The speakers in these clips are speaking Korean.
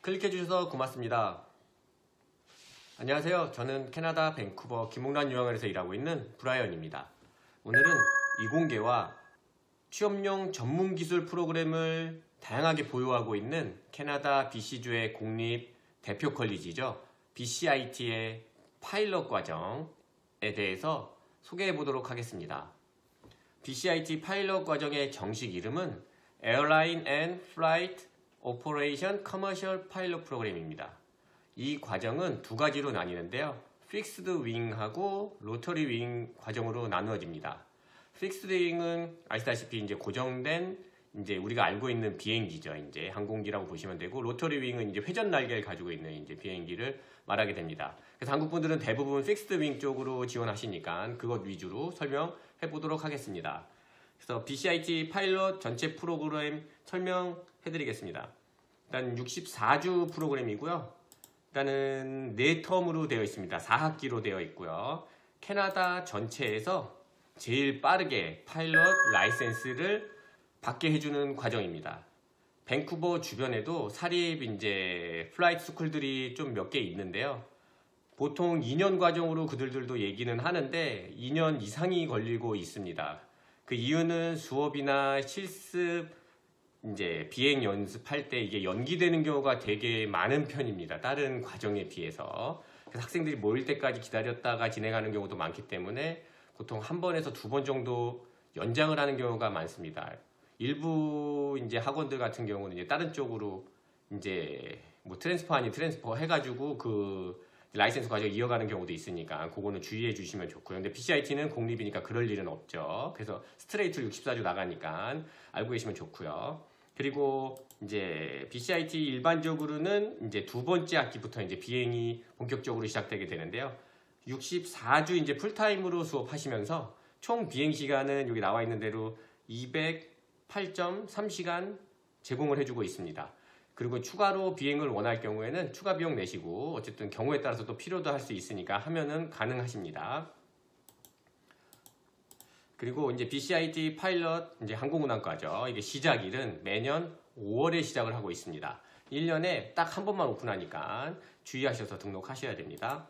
클릭해 주셔서 고맙습니다. 안녕하세요. 저는 캐나다 밴쿠버 김홍란 유학원에서 일하고 있는 브라이언입니다. 오늘은 이공계와 취업용 전문기술 프로그램을 다양하게 보유하고 있는 캐나다 BC주의 공립 대표 컬리지죠. BCIT의 파일럿 과정에 대해서 소개해 보도록 하겠습니다. BCIT 파일럿 과정의 정식 이름은 Airline and Flight Operation Commercial Pilot 프로그램입니다. 이 과정은 두 가지로 나뉘는데요. Fixed Wing하고 Rotary Wing 과정으로 나누어집니다. Fixed Wing은 아시다시피 이제 고정된 이제 우리가 알고 있는 비행기죠. 이제 항공기라고 보시면 되고, Rotary Wing은 이제 회전 날개를 가지고 있는 이제 비행기를 말하게 됩니다. 그래서 한국 분들은 대부분 Fixed Wing 쪽으로 지원하시니까 그것 위주로 설명해 보도록 하겠습니다. 그래서 BCIT 파일럿 전체 프로그램 설명해 드리겠습니다. 일단 64주 프로그램이고요. 일단은 4텀으로 되어 있습니다. 4학기로 되어 있고요. 캐나다 전체에서 제일 빠르게 파일럿 라이센스를 받게 해주는 과정입니다. 밴쿠버 주변에도 사립 이제 플라이트 스쿨들이 좀 몇 개 있는데요. 보통 2년 과정으로 그들도 얘기는 하는데 2년 이상이 걸리고 있습니다. 그 이유는 수업이나 실습, 이제 비행 연습할 때 이게 연기되는 경우가 되게 많은 편입니다. 다른 과정에 비해서. 그래서 학생들이 모일 때까지 기다렸다가 진행하는 경우도 많기 때문에 보통 한 번에서 2번 정도 연장을 하는 경우가 많습니다. 일부 이제 학원들 같은 경우는 이제 다른 쪽으로 이제 뭐 트랜스퍼 아닌 트랜스퍼 해가지고 그 라이센스 과정 이어가는 경우도 있으니까 그거는 주의해 주시면 좋고요. 근데 BCIT는 공립이니까 그럴 일은 없죠. 그래서 스트레이트로 64주 나가니까 알고 계시면 좋고요. 그리고 이제 BCIT 일반적으로는 이제 두 번째 학기부터 이제 비행이 본격적으로 시작되게 되는데요. 64주 이제 풀타임으로 수업하시면서 총 비행 시간은 여기 나와 있는 대로 208.3시간 제공을 해주고 있습니다. 그리고 추가로 비행을 원할 경우에는 추가 비용 내시고 어쨌든 경우에 따라서 또 필요도 할 수 있으니까 하면은 가능하십니다. 그리고 이제 BCIT 파일럿 이제 항공운항과죠. 이게 시작일은 매년 5월에 시작을 하고 있습니다. 1년에 딱 한 번만 오픈하니까 주의하셔서 등록하셔야 됩니다.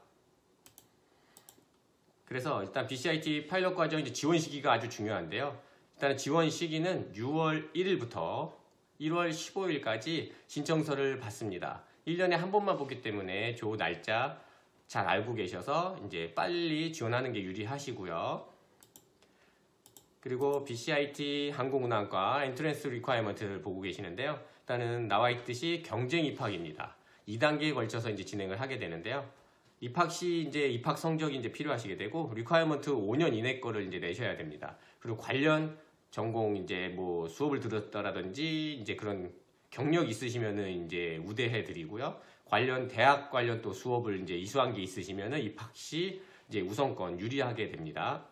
그래서 일단 BCIT 파일럿 과정 이제 지원 시기가 아주 중요한데요. 일단 지원 시기는 6월 1일부터 1월 15일까지 신청서를 받습니다. 1년에 한 번만 보기 때문에 조 날짜 잘 알고 계셔서 이제 빨리 지원하는 게 유리하시고요. 그리고 BCIT 항공운항과 엔트랜스 리ኳ이어먼트를 보고 계시는데요. 일단은 나와 있듯이 경쟁 입학입니다. 2단계에 걸쳐서 이제 진행을 하게 되는데요. 입학 시 이제 입학 성적이 이제 필요하시게 되고, 리ኳ이어먼트 5년 이내 거를 이제 내셔야 됩니다. 그리고 관련 전공 이제 뭐 수업을 들었다라든지 이제 그런 경력 있으시면은 이제 우대해 드리고요. 관련 대학 관련 또 수업을 이제 이수한 게 있으시면은 입학 시 이제 우선권 유리하게 됩니다.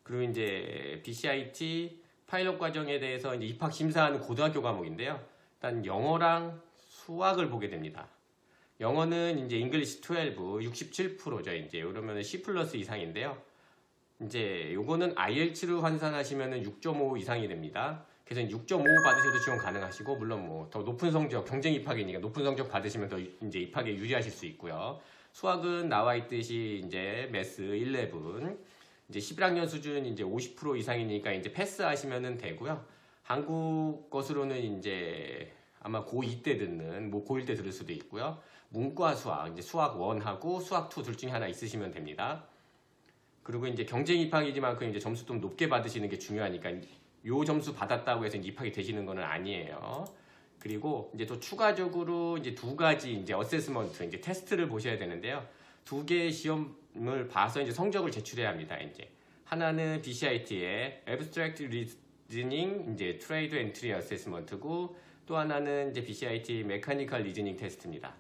그리고 이제 BCIT 파일럿 과정에 대해서 이제 입학 심사하는 고등학교 과목인데요. 일단 영어랑 수학을 보게 됩니다. 영어는 이제 잉글리시 12 67%죠. 이제 이러면 C 플러스 이상인데요. 이제 요거는 IELTS로 환산하시면은 6.5 이상이 됩니다. 그래서 6.5 받으셔도 지원 가능하시고, 물론 뭐 더 높은 성적, 경쟁 입학이니까 높은 성적 받으시면 더 이제 입학에 유리하실 수 있고요. 수학은 나와 있듯이 이제 매스 11, 이제 11학년 수준 이제 50% 이상이니까 이제 패스하시면은 되고요. 한국 것으로는 이제 아마 고2 때 듣는, 뭐 고1 때 들을 수도 있고요. 문과 수학, 이제 수학 1하고 수학 2 둘 중에 하나 있으시면 됩니다. 그리고 이제 경쟁 입학이지만 이제 점수 좀 높게 받으시는 게 중요하니까 요 점수 받았다고 해서 이제 입학이 되시는 거는 아니에요. 그리고 이제 또 추가적으로 이제 두 가지 이제 어세스먼트, 이제 테스트를 보셔야 되는데요. 두 개의 시험을 봐서 이제 성적을 제출해야 합니다. 이제 하나는 BCIT의 Abstract Reasoning, 이제 Trade Entry Assessment고, 또 하나는 이제 BCIT Mechanical Reasoning 테스트입니다.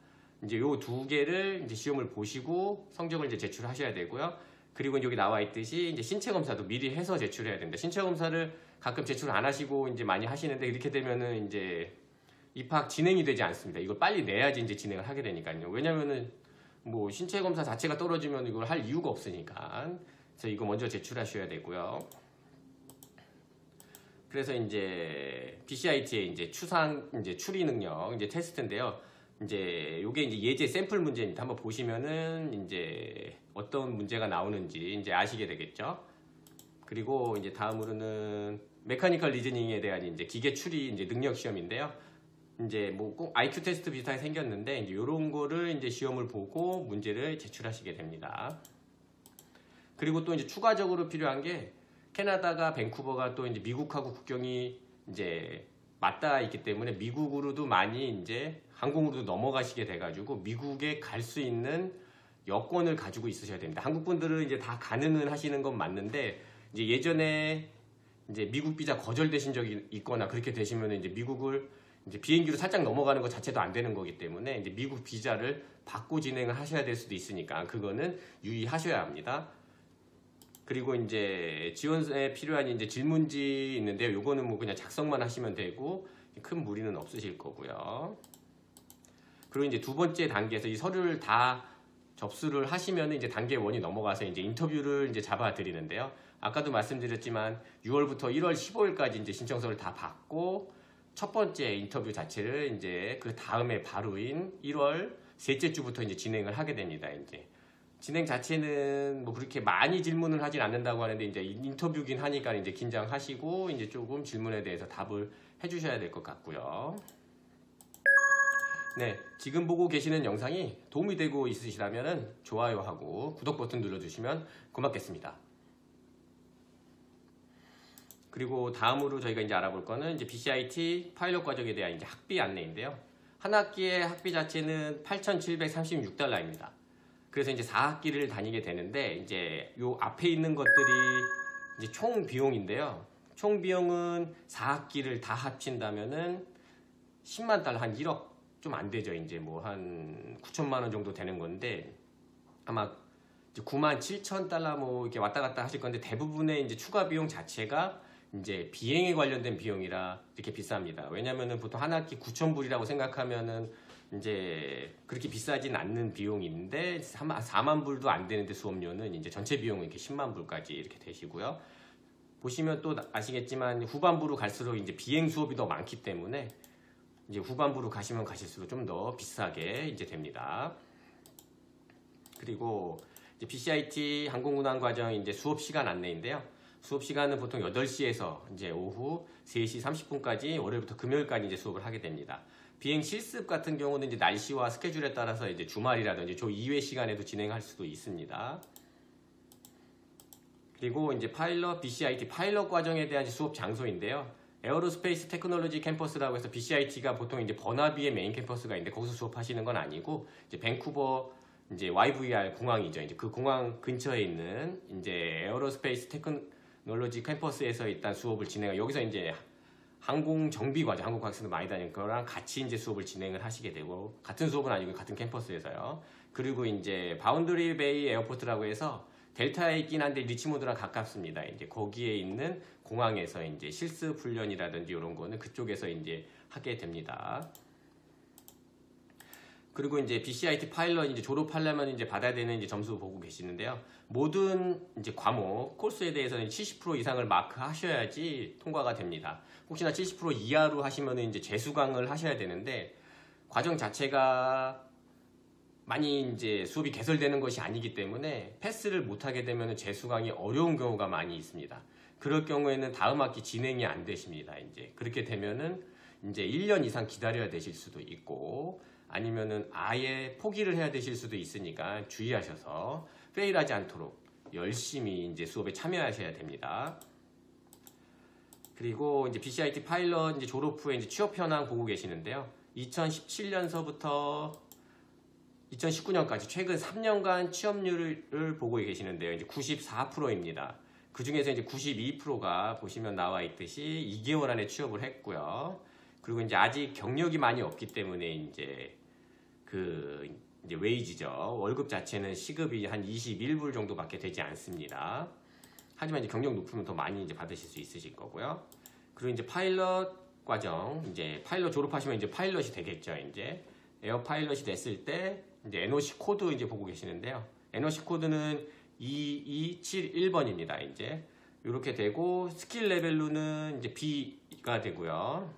이제 요 두 개를 이제 시험을 보시고 성적을 이제 제출하셔야 되고요. 그리고 여기 나와 있듯이 이제 신체 검사도 미리 해서 제출해야 됩니다. 신체 검사를 가끔 제출 안 하시고 이제 많이 하시는데, 이렇게 되면은 이제 입학 진행이 되지 않습니다. 이걸 빨리 내야지 이제 진행을 하게 되니까요. 왜냐면은 뭐 신체 검사 자체가 떨어지면 이걸 할 이유가 없으니까. 그래서 이거 먼저 제출하셔야 되고요. 그래서 이제 BCIT의 이제 추상 이제 추리 능력 이제 테스트인데요. 이제 요게 이제 예제 샘플 문제입니다. 한번 보시면은 이제 어떤 문제가 나오는지 이제 아시게 되겠죠. 그리고 이제 다음으로는 메카니컬 리즈닝에 대한 이제 기계 추리 이제 능력 시험인데요. 이제 뭐 꼭 IQ 테스트 비슷하게 생겼는데 이제 요런 거를 이제 시험을 보고 문제를 제출하시게 됩니다. 그리고 또 이제 추가적으로 필요한 게 캐나다가 밴쿠버가 또 이제 미국하고 국경이 이제 맞닿아 있기 때문에 미국으로도 많이 이제 항공으로도 넘어가시게 돼가지고 미국에 갈 수 있는 여권을 가지고 있으셔야 됩니다. 한국 분들은 이제 다 가능은 하시는 건 맞는데 이제 예전에 이제 미국 비자 거절되신 적이 있거나 그렇게 되시면 이제 미국을 이제 비행기로 살짝 넘어가는 것 자체도 안 되는 거기 때문에 이제 미국 비자를 받고 진행을 하셔야 될 수도 있으니까 그거는 유의하셔야 합니다. 그리고 이제 지원에 필요한 이제 질문지 있는데요. 요거는 뭐 그냥 작성만 하시면 되고 큰 무리는 없으실 거고요. 그리고 이제 두 번째 단계에서 이 서류를 다 접수를 하시면 이제 단계 1이 넘어가서 이제 인터뷰를 이제 잡아 드리는데요. 아까도 말씀드렸지만 6월부터 1월 15일까지 이제 신청서를 다 받고 첫 번째 인터뷰 자체를 이제 그 다음에 바로인 1월 셋째 주부터 이제 진행을 하게 됩니다. 이제 진행 자체는 뭐 그렇게 많이 질문을 하진 않는다고 하는데 이제 인터뷰긴 하니까 이제 긴장하시고 이제 조금 질문에 대해서 답을 해주셔야 될 것 같고요. 네, 지금 보고 계시는 영상이 도움이 되고 있으시다면 좋아요하고 구독 버튼 눌러주시면 고맙겠습니다. 그리고 다음으로 저희가 이제 알아볼 거는 이제 BCIT 파일럿 과정에 대한 이제 학비 안내인데요. 한 학기의 학비 자체는 $8,736입니다. 그래서 이제 4학기를 다니게 되는데 이제 요 앞에 있는 것들이 이제 총 비용인데요. 총 비용은 4학기를 다 합친다면은 10만 달러, 한 1억 좀 안 되죠. 이제 뭐 한 9천만 원 정도 되는 건데 아마 이제 9만 7천 달러 뭐 이렇게 왔다 갔다 하실 건데 대부분의 이제 추가 비용 자체가 이제 비행에 관련된 비용이라 이렇게 비쌉니다. 왜냐면은 보통 한 학기 9,000불이라고 생각하면은 이제 그렇게 비싸진 않는 비용인데 4만 불도 안 되는데 수업료는 이제 전체 비용은 이렇게 10만 불까지 이렇게 되시고요. 보시면 또 아시겠지만 후반부로 갈수록 이제 비행 수업이 더 많기 때문에 이제 후반부로 가시면 가실수록 좀 더 비싸게 이제 됩니다. 그리고 이제 BCIT 항공운항 과정 이제 수업 시간 안내인데요. 수업 시간은 보통 8시에서 이제 오후 3시 30분까지 월요일부터 금요일까지 이제 수업을 하게 됩니다. 비행 실습 같은 경우는 이제 날씨와 스케줄에 따라서 이제 주말이라든지 조 2회 시간에도 진행할 수도 있습니다. 그리고 이제 BCIT 파일럿 과정에 대한 수업 장소인데요. 에어로스페이스 테크놀로지 캠퍼스라고 해서 BCIT가 보통 이제 버나비의 메인 캠퍼스가 있는데 거기서 수업하시는 건 아니고 이제 밴쿠버 이제 YVR 공항이죠. 이제 그 공항 근처에 있는 이제 에어로스페이스 테크놀로지 캠퍼스에서 일단 수업을 진행하고 여기서 이제 항공 정비 과정, 한국 학생들 많이 다니는 거랑 같이 이제 수업을 진행을 하시게 되고 같은 수업은 아니고 같은 캠퍼스에서요. 그리고 이제 바운드리 베이 에어포트라고 해서 델타에 있긴 한데 리치몬드랑 가깝습니다. 이제 거기에 있는 공항에서 이제 실습 훈련이라든지 이런 거는 그쪽에서 이제 하게 됩니다. 그리고 이제 BCIT 파일럿 이제 졸업하려면 이제 받아야 되는 이제 점수 보고 계시는데요. 모든 이제 과목 코스에 대해서는 70% 이상을 마크하셔야지 통과가 됩니다. 혹시나 70% 이하로 하시면 이제 재수강을 하셔야 되는데 과정 자체가 많이 이제 수업이 개설되는 것이 아니기 때문에 패스를 못하게 되면 재수강이 어려운 경우가 많이 있습니다. 그럴 경우에는 다음 학기 진행이 안 되십니다. 이제 그렇게 되면은 이제 1년 이상 기다려야 되실 수도 있고 아니면은 아예 포기를 해야 되실 수도 있으니까 주의하셔서 페일하지 않도록 열심히 이제 수업에 참여하셔야 됩니다. 그리고 이제 BCIT 파일럿 이제 졸업 후에 이제 취업 현황 보고 계시는데요. 2017년서부터 2019년까지 최근 3년간 취업률을 보고 계시는데요. 이제 94%입니다. 그 중에서 이제 92%가 보시면 나와 있듯이 2개월 안에 취업을 했고요. 그리고 이제 아직 경력이 많이 없기 때문에 이제 이제 웨이지죠. 월급 자체는 시급이 한 21불 정도밖에 되지 않습니다. 하지만 이제 경력 높으면 더 많이 이제 받으실 수 있으실 거고요. 그리고 이제 파일럿 과정, 이제 파일럿 졸업하시면 이제 파일럿이 되겠죠. 이제 에어 파일럿이 됐을 때 이제 NOC 코드 이제 보고 계시는데요. NOC 코드는 2271번입니다. 이제 이렇게 되고 스킬 레벨로는 이제 B가 되고요.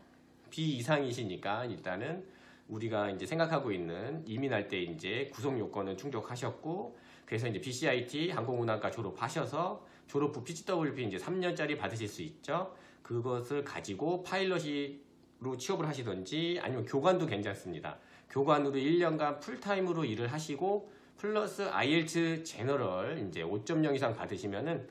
B 이상이시니까 일단은 우리가 이제 생각하고 있는 이민할 때 이제 구성 요건은 충족하셨고, 그래서 이제 BCIT 항공운항과 졸업하셔서 졸업 후 PGWP 이제 3년짜리 받으실 수 있죠. 그것을 가지고 파일럿으로 취업을 하시든지 아니면 교관도 괜찮습니다. 교관으로 1년간 풀타임으로 일을 하시고 플러스 IELTS 제너럴 이제 5.0 이상 받으시면은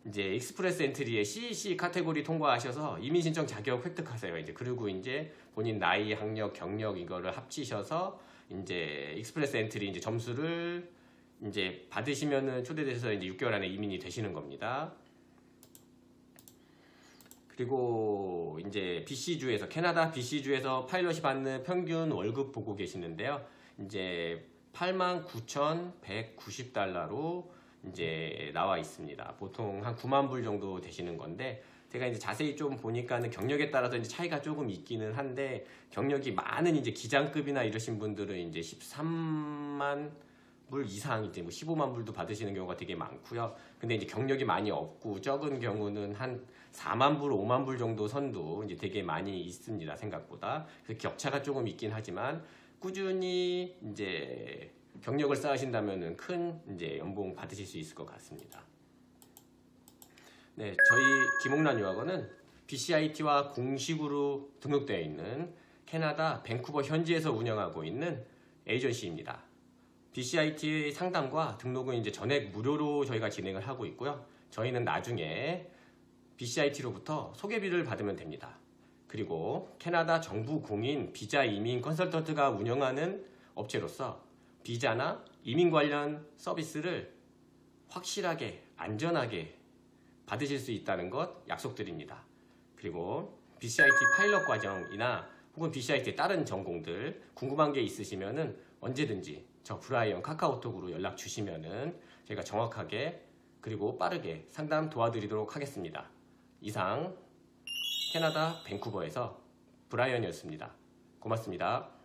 이제 익스프레스 엔트리에 CEC 카테고리 통과하셔서 이민 신청 자격 획득하세요. 이제 그리고 이제 본인 나이, 학력, 경력 이거를 합치셔서 이제 익스프레스 엔트리 이제 점수를 이제 받으시면은 초대돼서 이제 6개월 안에 이민이 되시는 겁니다. 그리고 이제 BC주에서 캐나다 BC주에서 파일럿이 받는 평균 월급 보고 계시는데요. 이제 89,190달러로 이제 나와 있습니다. 보통 한 9만 불 정도 되시는 건데, 제가 이제 자세히 좀 보니까는 경력에 따라서 이제 차이가 조금 있기는 한데, 경력이 많은 이제 기장급이나 이러신 분들은 이제 13만 불 이상, 이제 뭐 15만 불도 받으시는 경우가 되게 많고요. 근데 이제 경력이 많이 없고 적은 경우는 한 4만 불, 5만 불 정도 선도 이제 되게 많이 있습니다. 생각보다. 그래서 격차가 조금 있긴 하지만 꾸준히 이제 경력을 쌓으신다면은 큰 이제 연봉 받으실 수 있을 것 같습니다. 네, 저희 김옥란 유학원은 BCIT와 공식으로 등록되어 있는 캐나다 밴쿠버 현지에서 운영하고 있는 에이전시입니다. BCIT 상담과 등록은 이제 전액 무료로 저희가 진행을 하고 있고요. 저희는 나중에 BCIT로부터 소개비를 받으면 됩니다. 그리고 캐나다 정부 공인 비자 이민 컨설턴트가 운영하는 업체로서 비자나 이민 관련 서비스를 확실하게 안전하게 받으실 수 있다는 것 약속드립니다. 그리고 BCIT 파일럿 과정이나 혹은 BCIT의 다른 전공들 궁금한 게 있으시면은 언제든지 저 브라이언 카카오톡으로 연락 주시면은 제가 정확하게 그리고 빠르게 상담 도와드리도록 하겠습니다. 이상 캐나다 밴쿠버에서 브라이언이었습니다. 고맙습니다.